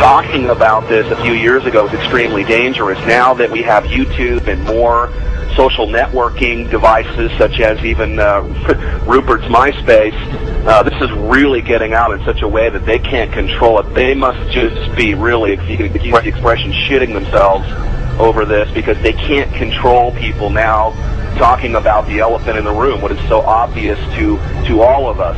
talking about this a few years ago was extremely dangerous. Now that we have YouTube and more social networking devices, such as even Rupert's MySpace, this is really getting out in such a way that they can't control it. They must just be really, if you could use the expression, shitting themselves over this, because they can't control people now talking about the elephant in the room, what is so obvious to all of us.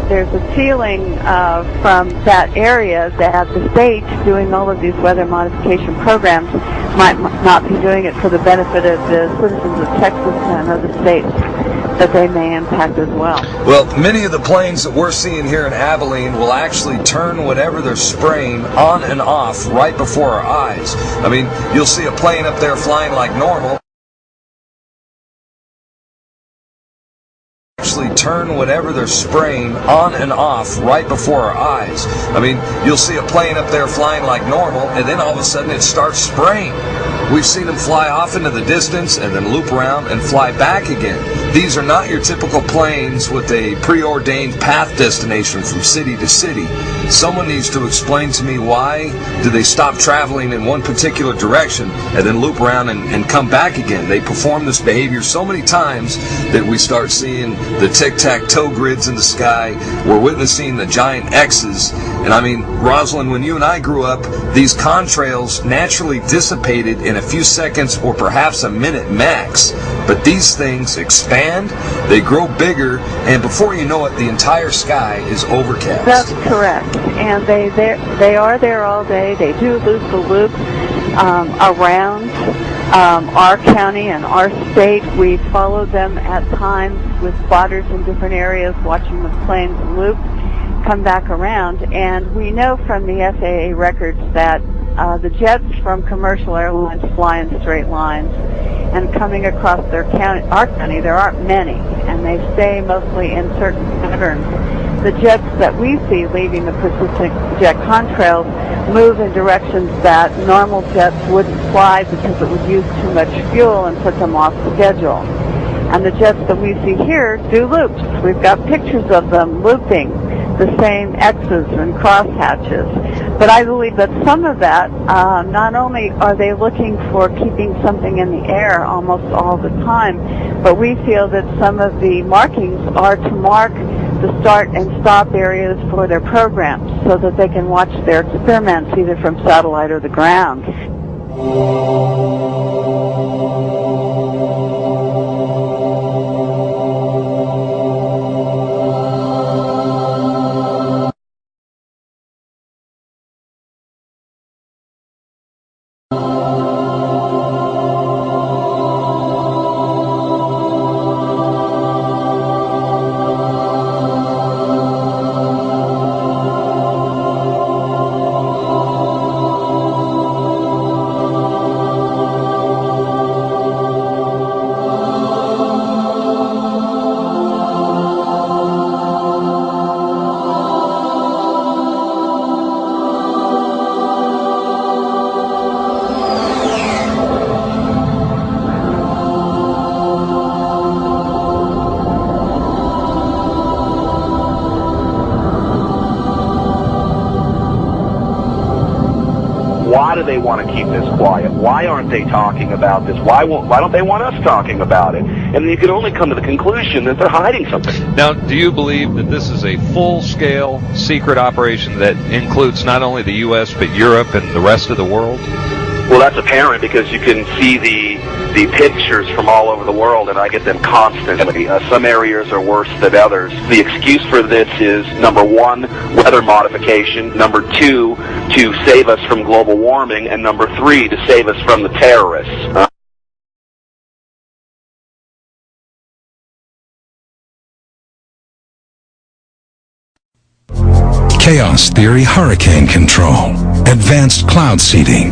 There's a feeling from that area that the state doing all of these weather modification programs might not be doing it for the benefit of the citizens of Texas and other states that they may impact as well. Well, many of the planes that we're seeing here in Abilene will actually turn whatever they're spraying on and off right before our eyes. I mean, you'll see a plane up there flying like normal. Actually turn whatever they're spraying on and off right before our eyes. I mean, you'll see a plane up there flying like normal, and then all of a sudden it starts spraying. We've seen them fly off into the distance and then loop around and fly back again. These are not your typical planes with a preordained path destination from city to city. Someone needs to explain to me, why do they stop traveling in one particular direction and then loop around and come back again? They perform this behavior so many times that we start seeing the tic-tac-toe grids in the sky. We're witnessing the giant X's. And I mean, Rosalind, when you and I grew up, these contrails naturally dissipated in a few seconds or perhaps a minute max. But these things expand, they grow bigger, and before you know it, the entire sky is overcast. That's correct. And they are there all day. They do loop the loop around our county and our state. We follow them at times with spotters in different areas, watching the planes loop, come back around. And we know from the FAA records that the jets from commercial airlines fly in straight lines, and coming across our county, there aren't many, and they stay mostly in certain patterns. The jets that we see leaving the persistent jet contrails move in directions that normal jets wouldn't fly because it would use too much fuel and put them off schedule. And the jets that we see here do loops. We've got pictures of them looping the same X's and crosshatches. But I believe that some of that, not only are they looking for keeping something in the air almost all the time, but we feel that some of the markings are to mark the start and stop areas for their programs so that they can watch their experiments either from satellite or the ground. Why do they want to keep this quiet? Why aren't they talking about this? Why don't they want us talking about it? And you can only come to the conclusion that they're hiding something. Now, do you believe that this is a full-scale secret operation that includes not only the U.S. but Europe and the rest of the world? Well, that's apparent because you can see the pictures from all over the world, and I get them constantly. Some areas are worse than others. The excuse for this is, number one, weather modification, number two, to save us from global warming, and number three, to save us from the terrorists. Chaos theory hurricane control, advanced cloud seeding,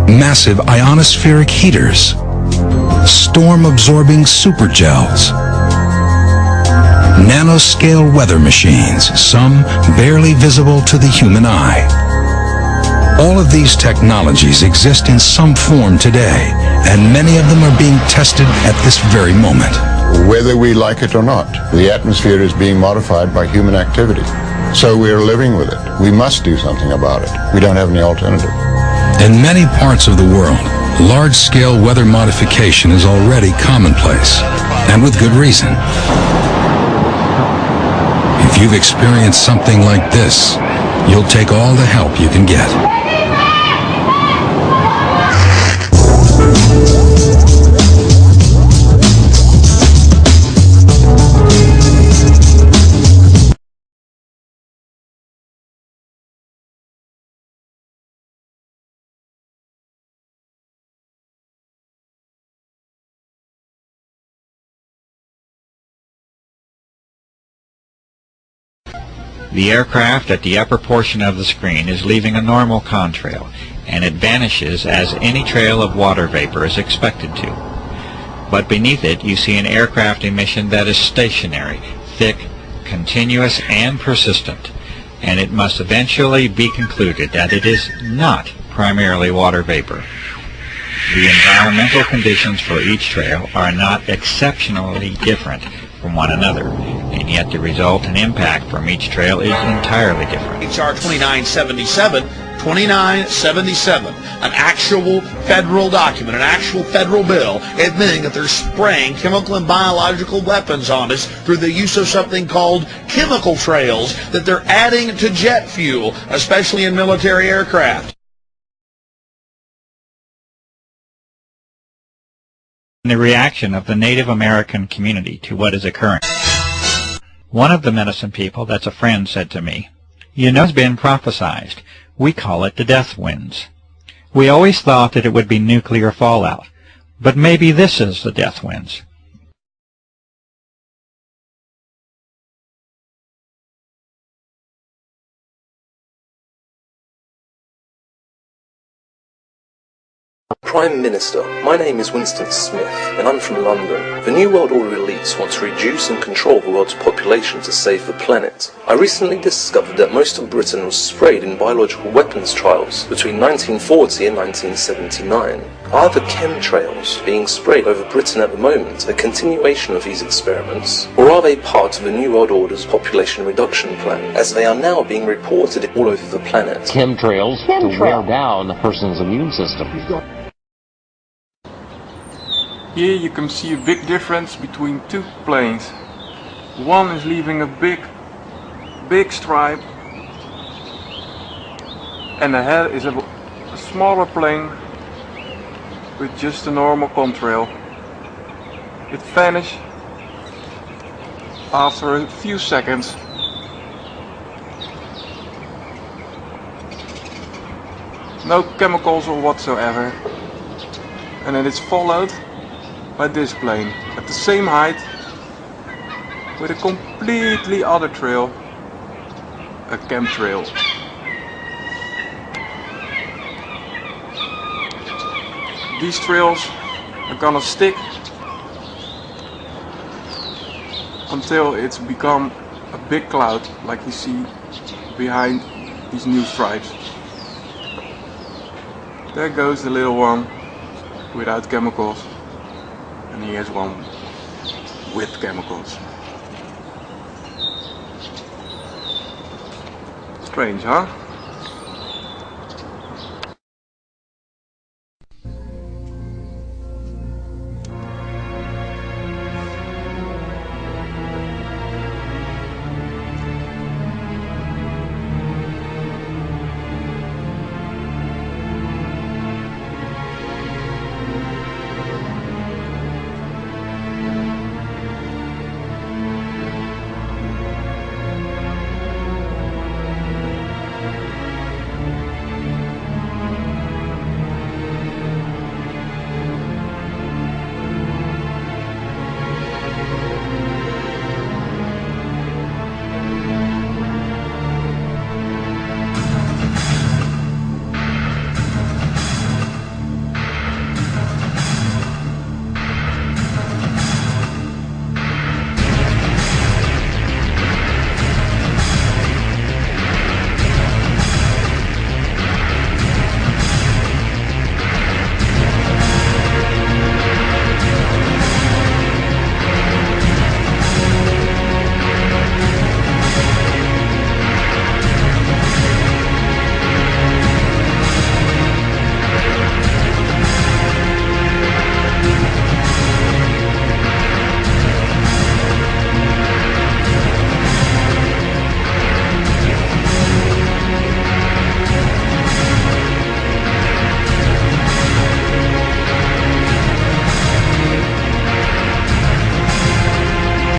massive ionospheric heaters, storm-absorbing supergels, nanoscale weather machines, some barely visible to the human eye. All of these technologies exist in some form today, and many of them are being tested at this very moment. whether we like it or not. The atmosphere is being modified by human activity. So we're living with it. We must do something about it. We don't have any alternative. In many parts of the world, large-scale weather modification is already commonplace, and with good reason. If you've experienced something like this, you'll take all the help you can get. The aircraft at the upper portion of the screen is leaving a normal contrail, and it vanishes as any trail of water vapor is expected to. But beneath it you see an aircraft emission that is stationary, thick, continuous, and persistent, and it must eventually be concluded that it is not primarily water vapor. The environmental conditions for each trail are not exceptionally different from one another, and yet the result and impact from each trail is entirely different. HR 2977, an actual federal document, an actual federal bill admitting that they're spraying chemical and biological weapons on us through the use of something called chemical trails that they're adding to jet fuel, especially in military aircraft. The reaction of the Native American community to what is occurring. One of the medicine people that's a friend said to me, "You know, it's been prophesized. We call it the death winds. We always thought that it would be nuclear fallout, but maybe this is the death winds." Prime Minister, my name is Winston Smith, and I'm from London. The New World Order elites want to reduce and control the world's population to save the planet. I recently discovered that most of Britain was sprayed in biological weapons trials between 1940 and 1979. Are the chemtrails being sprayed over Britain at the moment a continuation of these experiments, or are they part of the New World Order's population reduction plan, as they are now being reported all over the planet? Chemtrails to wear down a person's immune system. Here you can see a big difference between two planes. One is leaving a big stripe, and ahead is a smaller plane with just a normal contrail. It vanished after a few seconds. No chemicals or whatsoever. And then it's followed by this plane at the same height with a completely other trail, a chemtrail. These trails are gonna stick until it's become a big cloud like you see behind these new stripes. There goes the little one without chemicals. And here's one with chemicals. Strange, huh?